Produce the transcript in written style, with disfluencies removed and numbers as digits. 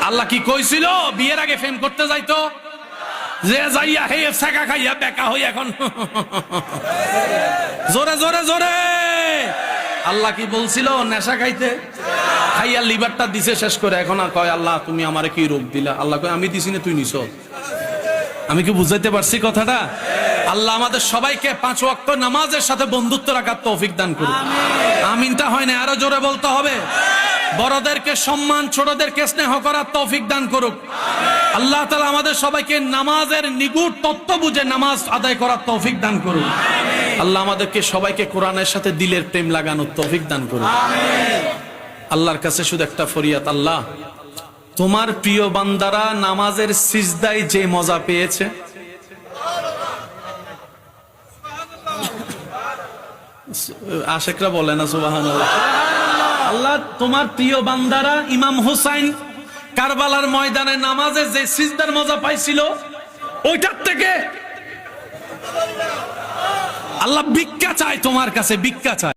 আল্লাহ কি কইছিল বিয়ের আগে ফেম করতে যাইতো? যে যাইয়া হে ছেকা খাইয়া বেকা হই এখন জোরে জোরে জোরে। আল্লাহ কি বলছিল নেশা খাইতে? খাইয়া লিভারটা দিছে শেষ করে। এখন আর কয় আল্লাহ তুমি আমারে কি রোগ দিলা? আল্লাহ কয় আমি দিছি না, তুই নিছ। আমি কি বুঝাইতে পারছি কথাটা? আল্লাহ আমাদের সবাইকে 5 ওয়াক্ত নামাজের সাথে বন্ধুত্ব রাখার তৌফিক দান করুন। আমিনটা হয় না, আরো জোরে বলতে হবে। বড়দেরকে সম্মান, ছোটদেরকে স্নেহ করার তৌফিক দান করুক আল্লাহ তাআলা। আমাদের সবাইকে নামাজের নিগুড় তত্ত্ব বুঝে নামাজ আদায় করার তৌফিক দান করুন আল্লাহ। আমাদেরকে সবাইকে কোরআনের সাথে দিলের প্রেম লাগানোর তৌফিক দান করুন। আল্লাহর কাছে শুধু একটা ফরিয়াদ, আল্লাহ তোমার প্রিয় বান্দারা নামাজের সিজদায় যে মজা পেয়েছে, আশেকরা বলে না সুবহানাল্লাহ। আল্লাহ তোমার প্রিয় বান্দারা ইমাম হুসাইন কারবালার ময়দানে নামাজে যে সিজদার মজা পাইছিল, ওইটার থেকে আল্লাহ ভিক্ষা চায় তোমার কাছে, ভিক্ষা চায়।